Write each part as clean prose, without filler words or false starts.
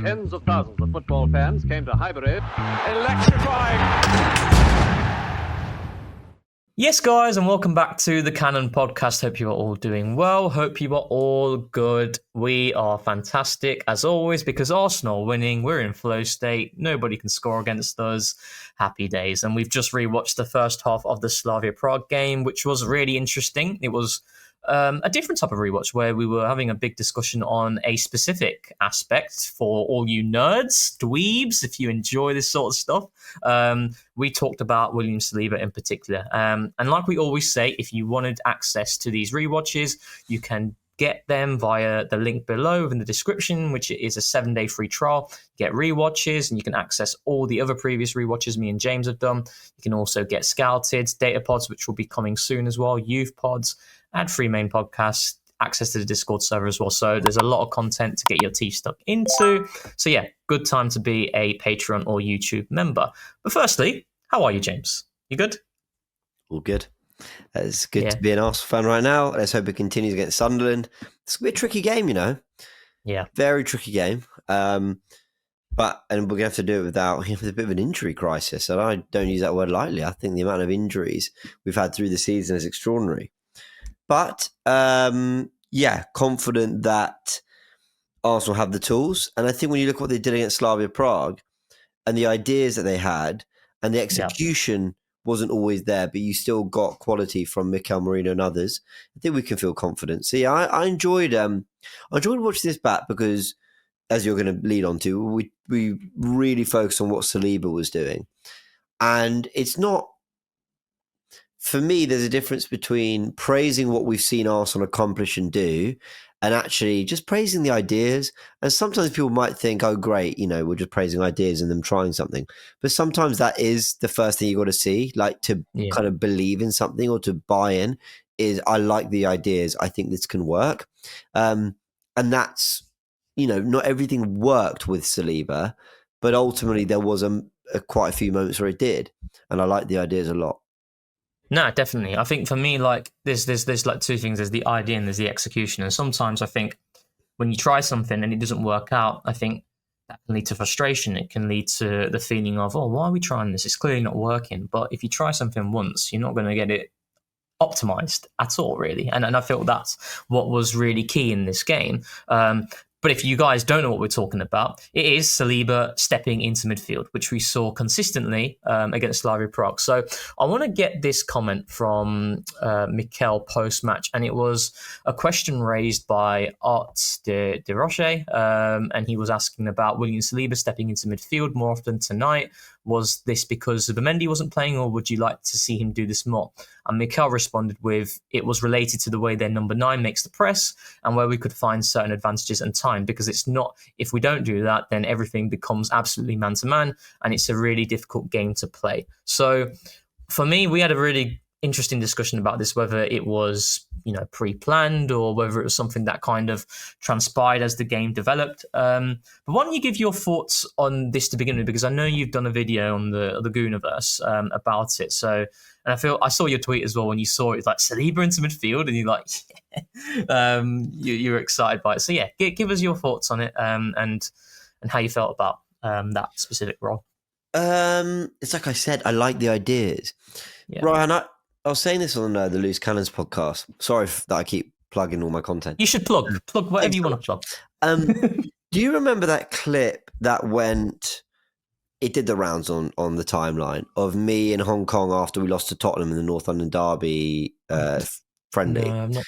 Tens of thousands of football fans came to Highbury. Electrifying! Yes, guys, and welcome back to the Cannon Podcast. Hope you are all doing well. Hope you are all good. We are fantastic, as always, because Arsenal winning. We're in flow state. Nobody can score against us. Happy days. And we've just rewatched the first half of the Slavia Prague game, which was really interesting. It was a different type of rewatch where we were having a big discussion on a specific aspect for all you nerds, dweebs, if you enjoy this sort of stuff. We talked about William Saliba in particular. And like we always say, if you wanted access to these rewatches, you can get them via the link below in the description, which is a 7-day free trial. Get rewatches, and you can access all the other previous rewatches me and James have done. You can also get scouted, data pods, which will be coming soon as well, youth pods, ad-free main podcast, access to the Discord server as well. So there's a lot of content to get your teeth stuck into. So yeah, good time to be a Patreon or YouTube member. But firstly, how are you, James? You good? All good. It's good to be an Arsenal fan right now. Let's hope it continues against Sunderland. It's going to be a tricky game, you know. Yeah. Very tricky game. And we're going to have to do it without a bit of an injury crisis. And I don't use that word lightly. I think the amount of injuries we've had through the season is extraordinary. But, confident that Arsenal have the tools. And I think when you look at what they did against Slavia Prague and the ideas that they had and the execution wasn't always there, but you still got quality from Mikel Merino and others, I think we can feel confident. So, yeah, I enjoyed watching this back because, as you're going to lead on to, we really focused on what Saliba was doing. And it's not... For me, there's a difference between praising what we've seen Arsenal accomplish and do and actually just praising the ideas. And sometimes people might think, oh, great, we're just praising ideas and them trying something. But sometimes that is the first thing you got to see, like to kind of believe in something or to buy in is I like the ideas. I think this can work. And that's, not everything worked with Saliba, but ultimately there was quite a few moments where it did. And I like the ideas a lot. No, definitely. I think for me, like there's like two things. There's the idea and there's the execution. And sometimes I think when you try something and it doesn't work out, I think that can lead to frustration. It can lead to the feeling of, oh, why are we trying this? It's clearly not working. But if you try something once, you're not going to get it optimized at all, really. And I feel that's what was really key in this game. But if you guys don't know what we're talking about, it is Saliba stepping into midfield, which we saw consistently against Slavia Prague. So I want to get this comment from Mikel post-match, and it was a question raised by Art de Roche, and he was asking about William Saliba stepping into midfield more often tonight. Was this because Zubimendi wasn't playing, or would you like to see him do this more? And Mikel responded with, it was related to the way their number 9 makes the press and where we could find certain advantages and time, because it's not, if we don't do that, then everything becomes absolutely man-to-man and it's a really difficult game to play. So for me, we had a really interesting discussion about this, whether it was, pre-planned or whether it was something that kind of transpired as the game developed. But why don't you give your thoughts on this to begin with, because I know you've done a video on the Gooniverse about it. So, and I saw your tweet as well when you saw it, like Saliba into midfield, and you're like, you were excited by it. So yeah, give us your thoughts on it and how you felt about that specific role. It's like I said, I like the ideas. Yeah. Ryan, I was saying this on the Loose Cannons podcast. Sorry that I keep plugging all my content. You should plug whatever you want to plug. Do you remember that clip that it did the rounds on the timeline of me in Hong Kong after we lost to Tottenham in the North London Derby friendly? No, I'm not.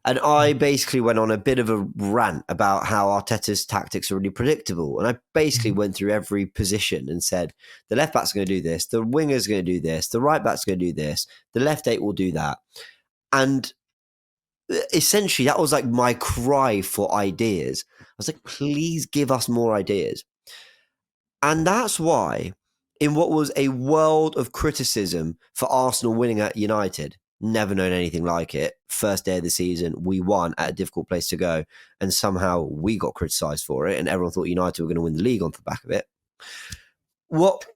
And I basically went on a bit of a rant about how Arteta's tactics are really predictable. And I basically went through every position and said, the left back's going to do this, the winger's going to do this, the right back's going to do this, the left 8 will do that. And essentially, that was like my cry for ideas. I was like, please give us more ideas. And that's why, in what was a world of criticism for Arsenal winning at United, never known anything like it. First day of the season, we won at a difficult place to go, and somehow we got criticised for it, and everyone thought United were going to win the league on the back of it. What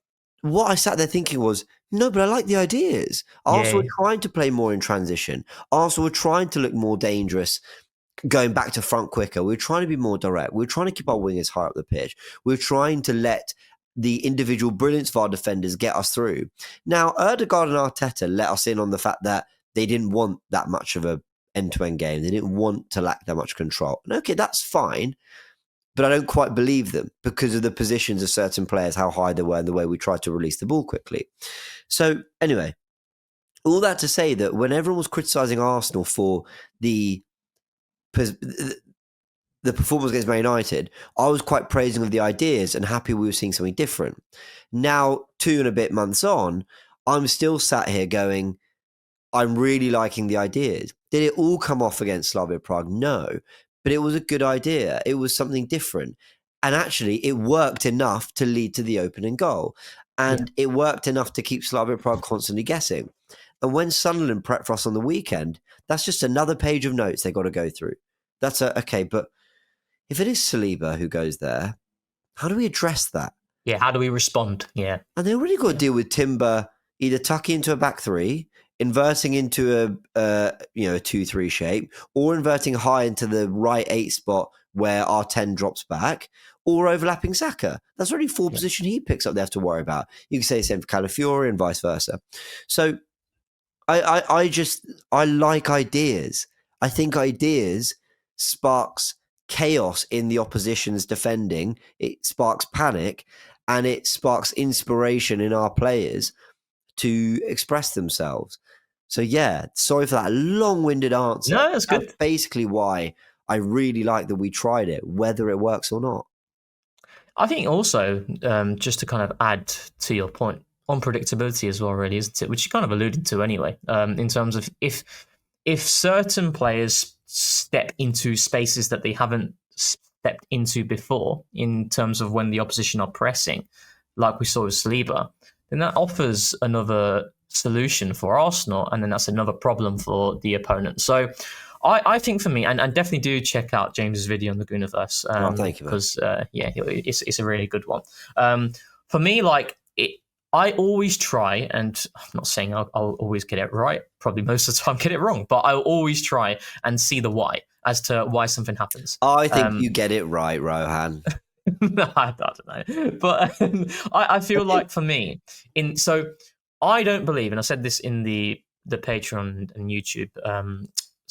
I sat there thinking was, no, but I like the ideas. Arsenal were trying to play more in transition. Arsenal were trying to look more dangerous going back to front quicker. We were trying to be more direct. We were trying to keep our wingers high up the pitch. We were trying to let the individual brilliance of our defenders get us through. Now, Ødegaard and Arteta let us in on the fact that they didn't want that much of a end-to-end game. They didn't want to lack that much control. And okay, that's fine, but I don't quite believe them because of the positions of certain players, how high they were, and the way we tried to release the ball quickly. So anyway, all that to say that when everyone was criticising Arsenal for the performance against Man United, I was quite praising of the ideas and happy we were seeing something different. Now, 2 and a bit months on, I'm still sat here going, I'm really liking the ideas. Did it all come off against Slavia Prague? No, but it was a good idea. It was something different. And actually, it worked enough to lead to the opening goal. And it worked enough to keep Slavia Prague constantly guessing. And when Sunderland prepped for us on the weekend, that's just another page of notes they got to go through. That's okay, but if it is Saliba who goes there, how do we address that? Yeah, how do we respond? Yeah. And they already got to deal with Timber either tucking into a back three, inverting into a 2-3 shape, or inverting high into the right 8 spot where our 10 drops back, or overlapping Saka. That's already 4 position he picks up they have to worry about. You can say the same for Calafiori and vice versa. So I like ideas. I think ideas sparks chaos in the opposition's defending. It sparks panic, and it sparks inspiration in our players to express themselves. So yeah, sorry for that long-winded answer. No, that's good. That's basically why I really like that we tried it, whether it works or not. I think also, just to kind of add to your point, unpredictability as well, really, isn't it? Which you kind of alluded to anyway, in terms of if certain players step into spaces that they haven't stepped into before, in terms of when the opposition are pressing, like we saw with Saliba, then that offers another solution for Arsenal, and then that's another problem for the opponent. So I think for me, and definitely do check out James's video on the Gooniverse. Thank you, because it's a really good one. For me, I always try, and I'm not saying I'll always get it right. Probably most of the time get it wrong, but I'll always try and see the why as to why something happens. I think you get it right, Rohan. No, I don't know, but I feel like for me, so I don't believe, and I said this in the Patreon and YouTube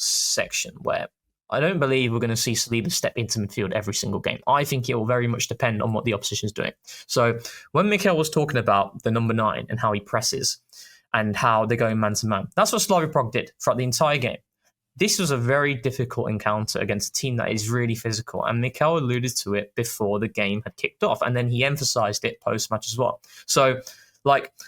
section, where I don't believe we're going to see Saliba step into midfield every single game. I think it will very much depend on what the opposition is doing. So when Mikel was talking about the number 9 and how he presses and how they're going man-to-man, that's what Slavia Prague did throughout the entire game. This was a very difficult encounter against a team that is really physical, and Mikel alluded to it before the game had kicked off, and then he emphasised it post-match as well. So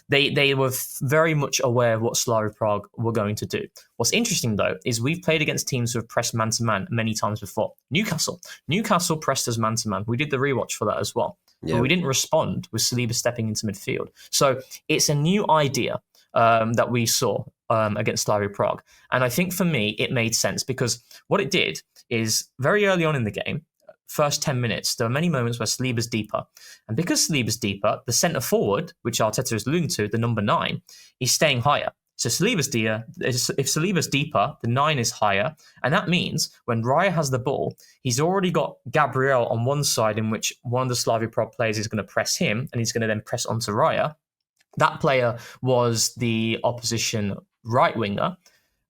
they were very much aware of what Slavia Prague were going to do. What's interesting, though, is we've played against teams who have pressed man-to-man many times before. Newcastle pressed us man-to-man. We did the rewatch for that as well. Yeah. But we didn't respond with Saliba stepping into midfield. So it's a new idea that we saw against Slavia Prague. And I think for me, it made sense because what it did is very early on in the game, first 10 minutes, there are many moments where Saliba's deeper. And because Saliba's deeper, the centre forward, which Arteta is alluding to, the number 9, is staying higher. So Saliba's deeper. If Saliba's deeper, the 9 is higher. And that means when Raya has the ball, he's already got Gabriel on one side in which one of the Slavia Prague players is going to press him, and he's going to then press onto Raya. That player was the opposition right winger.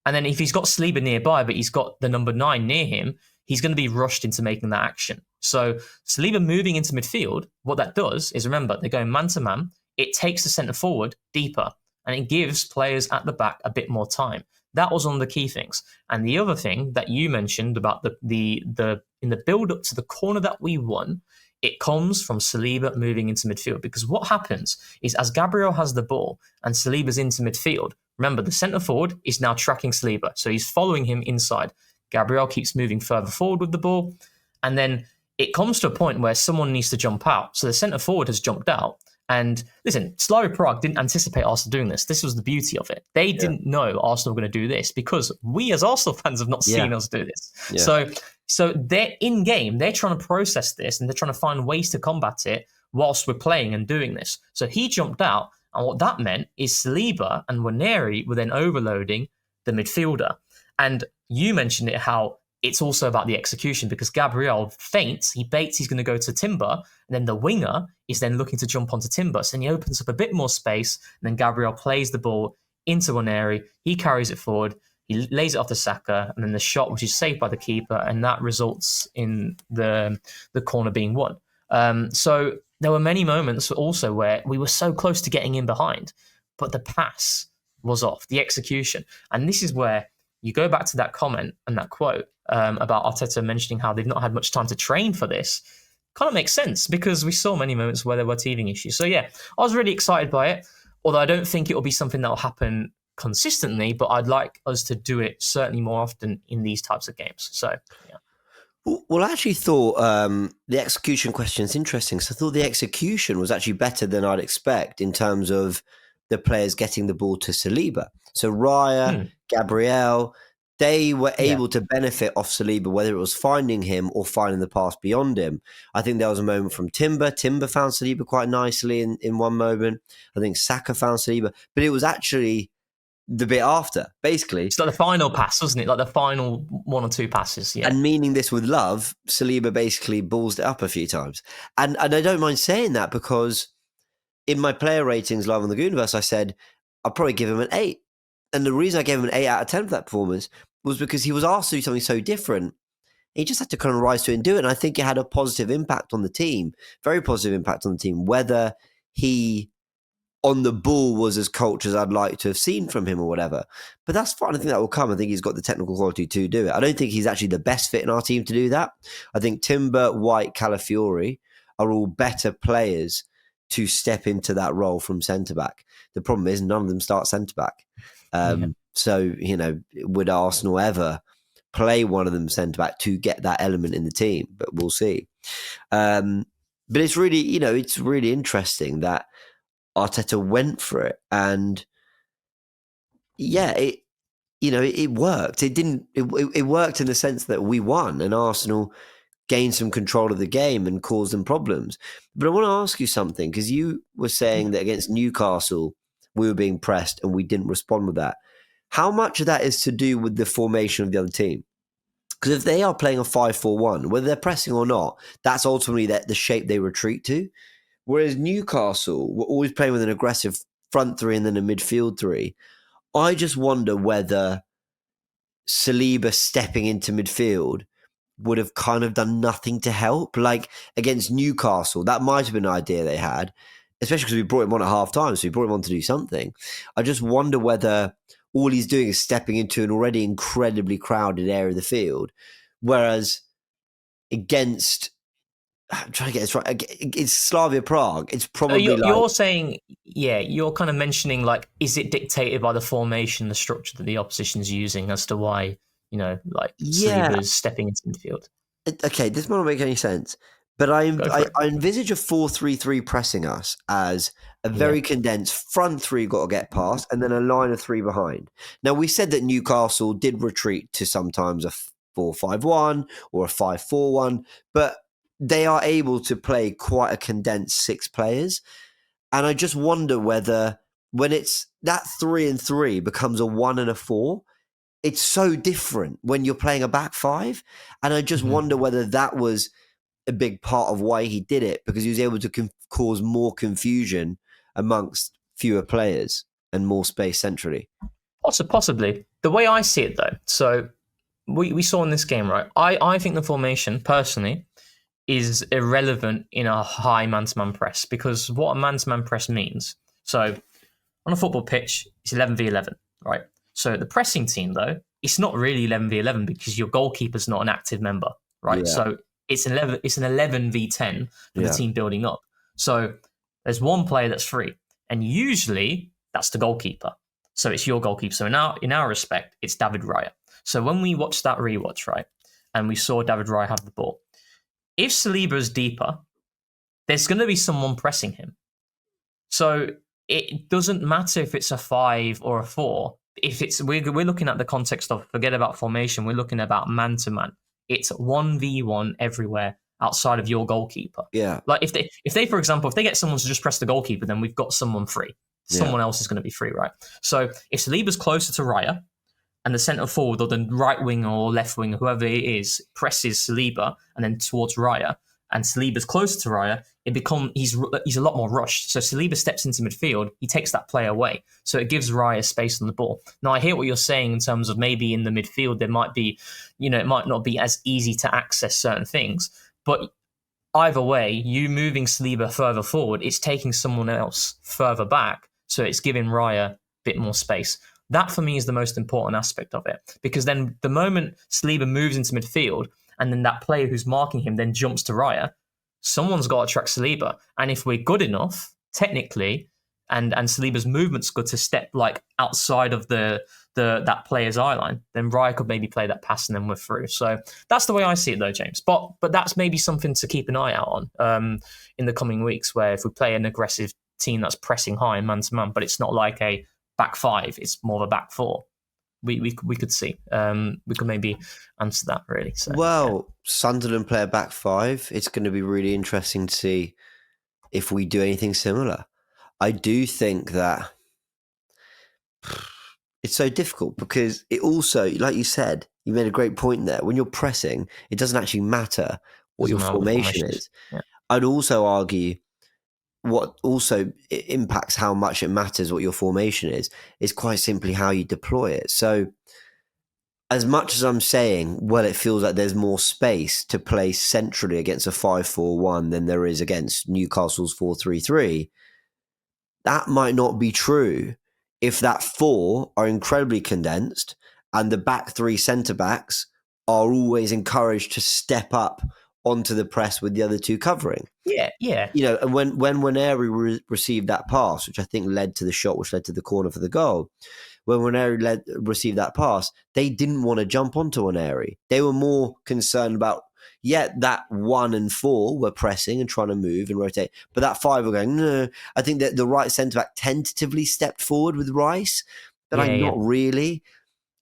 And then if he's got Saliba nearby, but he's got the number 9 near him, he's going to be rushed into making that action. So Saliba moving into midfield, what that does is, remember, they're going man-to-man. It takes the centre forward deeper, and it gives players at the back a bit more time. That was one of the key things. And the other thing that you mentioned about the in the build-up to the corner that we won, it comes from Saliba moving into midfield. Because what happens is, as Gabriel has the ball and Saliba's into midfield, remember, the centre forward is now tracking Saliba. So he's following him inside. Gabriel keeps moving further forward with the ball. And then it comes to a point where someone needs to jump out. So the centre forward has jumped out. And listen, Slavia Prague didn't anticipate Arsenal doing this. This was the beauty of it. They didn't know Arsenal were going to do this because we as Arsenal fans have not seen us do this. Yeah. So they're in game. They're trying to process this and they're trying to find ways to combat it whilst we're playing and doing this. So he jumped out. And what that meant is Saliba and Waneri were then overloading the midfielder. And you mentioned it, how it's also about the execution, because Gabriel feints, he baits, he's going to go to Timber, and then the winger is then looking to jump onto Timber. So then he opens up a bit more space, and then Gabriel plays the ball into one area, he carries it forward, he lays it off to Saka, and then the shot, which is saved by the keeper, and that results in the corner being won. So there were many moments also where we were so close to getting in behind, but the pass was off, the execution. And this is where you go back to that comment and that quote about Arteta mentioning how they've not had much time to train for this. Kind of makes sense, because we saw many moments where there were teething issues. So yeah, I was really excited by it, although I don't think it will be something that will happen consistently, but I'd like us to do it certainly more often in these types of games. So yeah. Well, I actually thought the execution question is interesting. So I thought the execution was actually better than I'd expect in terms of the players getting the ball to Saliba. So Raya, Gabriel, they were able to benefit off Saliba, whether it was finding him or finding the pass beyond him. I think there was a moment from Timber. Timber found Saliba quite nicely in one moment. I think Saka found Saliba. But it was actually the bit after, basically. It's like the final pass, wasn't it? Like the final one or two passes, yeah. And meaning this with love, Saliba basically balls it up a few times. And I don't mind saying that, because in my player ratings live on the Gooniverse, I said I'll probably give him an 8. And the reason I gave him an 8 out of 10 for that performance was because he was asked to do something so different. He just had to kind of rise to it and do it. And I think it had a positive impact on the team, very positive impact on the team, whether he on the ball was as cultured as I'd like to have seen from him or whatever. But that's fine. I think that will come. I think he's got the technical quality to do it. I don't think he's actually the best fit in our team to do that. I think Timber, White, Calafiori are all better players to step into that role from centre-back. The problem is none of them start centre-back. So, would Arsenal ever play one of them centre-back to get that element in the team? But we'll see. But it's really, it's really interesting that Arteta went for it, and it worked. It worked in the sense that we won, and Arsenal gained some control of the game and caused them problems. But I want to ask you something, because you were saying that against Newcastle we were being pressed and we didn't respond with that. How much of that is to do with the formation of the other team? Because if they are playing a 5-4-1, whether they're pressing or not, that's ultimately the shape they retreat to. Whereas Newcastle were always playing with an aggressive front three and then a midfield three. I just wonder whether Saliba stepping into midfield would have kind of done nothing to help. Like against Newcastle, that might have been an idea they had, especially because we brought him on at half time, so we brought him on to do something. I just wonder whether all he's doing is stepping into an already incredibly crowded area of the field, whereas against... I'm trying to get this right. It's Slavia Prague. It's probably you're saying, you're kind of mentioning, like, is it dictated by the formation, the structure that the opposition's using as to why, Saliba's stepping into midfield? Okay, this might not make any sense, but I envisage a 4-3-3 pressing us as a very condensed front three got to get past and then a line of three behind. Now, we said that Newcastle did retreat to sometimes a 4-5-1 or a 5-4-1, but they are able to play quite a condensed 6 players. And I just wonder whether when it's that 3 and 3 becomes a 1 and a 4, it's so different when you're playing a back 5. And I just wonder whether that was a big part of why he did it, because he was able to cause more confusion amongst fewer players and more space centrally. Also, possibly. The way I see it, though, so we saw in this game, right? I think the formation, personally, is irrelevant in a high man-to-man press, because what a man-to-man press means. So on a football pitch, it's 11v11, right? So the pressing team, though, it's not really 11v11 because your goalkeeper's not an active member, right? Yeah. So it's an 11v10 for the team building up. So there's one player that's free, and usually that's the goalkeeper. So it's your goalkeeper. So in our respect, it's David Raya. So when we watched that rewatch, right, and we saw David Raya have the ball, if Saliba is deeper, there's going to be someone pressing him. So it doesn't matter if it's a 5 or a 4. If it's we're looking at the context of, forget about formation, we're looking about man-to-man. It's 1v1 everywhere outside of your goalkeeper. Yeah. Like if they, for example, if they get someone to just press the goalkeeper, then we've got someone free. Someone else is going to be free, right? So if Saliba's closer to Raya, and the centre forward or the right wing or left wing, whoever it is, presses Saliba and then towards Raya, and Saliba's closer to Raya, he's a lot more rushed. So Saliba steps into midfield, he takes that player away. So it gives Raya space on the ball. Now, I hear what you're saying in terms of maybe in the midfield there might be, it might not be as easy to access certain things. But either way, you moving Saliba further forward, it's taking someone else further back. So it's giving Raya a bit more space. That for me is the most important aspect of it. Because then the moment Saliba moves into midfield, and then that player who's marking him then jumps to Raya, someone's got to track Saliba. And if we're good enough, technically, and Saliba's movement's good to step like outside of that player's eye line, then Raya could maybe play that pass and then we're through. So that's the way I see it though, James. But that's maybe something to keep an eye out on in the coming weeks, where if we play an aggressive team that's pressing high man to man, but it's not like a back five, it's more of a back four. We could see. We could maybe answer that really. So, Sunderland play a back five. It's going to be really interesting to see if we do anything similar. I do think that it's so difficult because it also, like you said, you made a great point there. When you're pressing, it doesn't actually matter what your formation is. Yeah. I'd also argue what also impacts how much it matters what your formation is quite simply how you deploy it. So as much as I'm saying, well, it feels like there's more space to play centrally against a 5-4-1 than there is against Newcastle's 4-3-3, that might not be true if that four are incredibly condensed and the back three centre-backs are always encouraged to step up onto the press with the other two covering. Yeah. And when Waneri received that pass, which I think led to the shot, which led to the corner for the goal, when Waneri received that pass, they didn't want to jump onto Waneri. They were more concerned about, that 1 and 4 were pressing and trying to move and rotate, but that 5 were going, no. I think that the right centre-back tentatively stepped forward with Rice, but not really.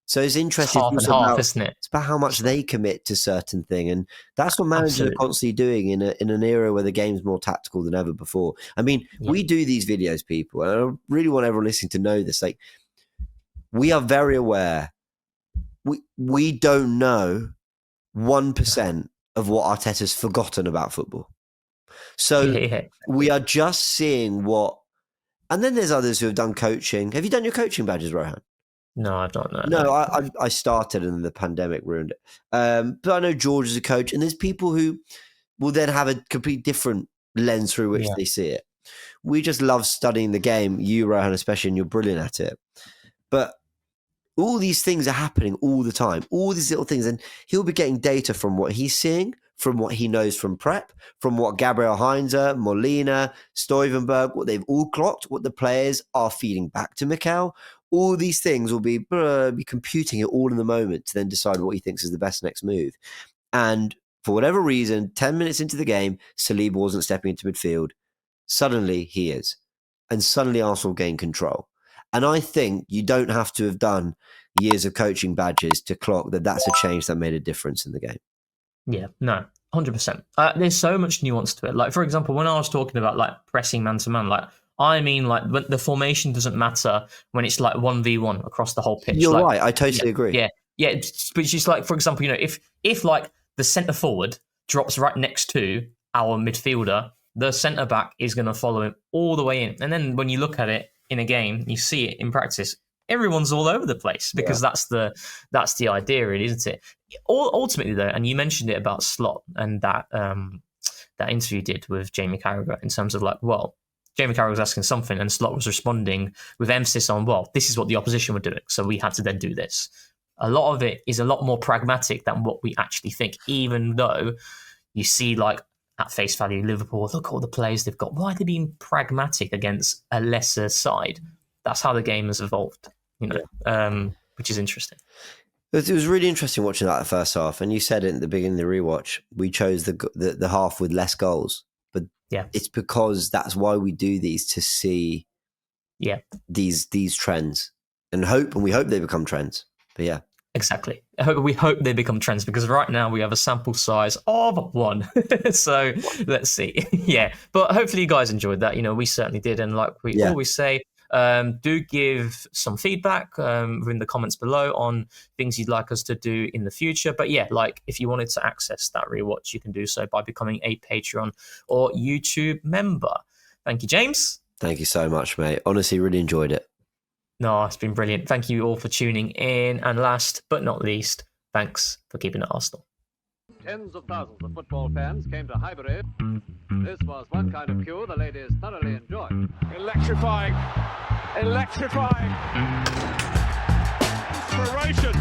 So it's interesting. It's half and half, isn't it? It's about how much they commit to certain thing, and that's what managers are constantly doing in an era where the game's more tactical than ever before. I mean, we do these videos, people, and I really want everyone listening to know this. Like, we are very aware. We don't know 1% of what Arteta's forgotten about football. So we are just seeing what, and then there's others who have done coaching. Have you done your coaching badges, Rohan? No, I've not. No, I started and the pandemic ruined it. But I know George is a coach, and there's people who will then have a complete different lens through which they see it. We just love studying the game, you, Rohan, especially, and you're brilliant at it. But all these things are happening all the time, all these little things, and he'll be getting data from what he's seeing, from what he knows from prep, from what Gabriel Heinze, Molina, Stuyvenberg, what they've all clocked, what the players are feeding back to Mikel. All these things will be computing it all in the moment to then decide what he thinks is the best next move. And for whatever reason, 10 minutes into the game, Saliba wasn't stepping into midfield. Suddenly he is. And suddenly Arsenal gain control. And I think you don't have to have done years of coaching badges to clock that that's a change that made a difference in the game. Yeah, no, 100%. There's so much nuance to it. Like, for example, when I was talking about like pressing man-to-man, like, I mean, like, the formation doesn't matter when it's like 1v1 across the whole pitch. You're right. I totally agree. Yeah. But it's just like, for example, if like the centre forward drops right next to our midfielder, the centre back is going to follow him all the way in. And then when you look at it in a game, you see it in practice, everyone's all over the place because that's the idea, really, isn't it? Ultimately, though, and you mentioned it about Slot and that interview you did with Jamie Carragher in terms of like, well, Jamie Carragher was asking something and Slot was responding with emphasis on, well, this is what the opposition were doing, so we had to then do this. A lot of it is a lot more pragmatic than what we actually think, even though you see, like, at face value, Liverpool, look at all the players they've got. Why are they being pragmatic against a lesser side? That's how the game has evolved, which is interesting. It was really interesting watching that the first half, and you said it at the beginning of the rewatch. We chose the half with less goals. It's because that's why we do these, to see these trends and we hope they become trends. But yeah. Exactly. We hope they become trends because right now we have a sample size of 1. So let's see. Yeah. But hopefully you guys enjoyed that. We certainly did. And like we always say, Do give some feedback in the comments below on things you'd like us to do in the future. But yeah, like if you wanted to access that rewatch, you can do so by becoming a Patreon or YouTube member. Thank you, James. Thank you so much, mate. Honestly, really enjoyed it. No, it's been brilliant. Thank you all for tuning in. And last but not least, thanks for keeping it Arsenal. Tens of thousands of football fans came to Highbury. This was one kind of queue the ladies thoroughly enjoyed. Electrifying. Electrifying. Inspiration.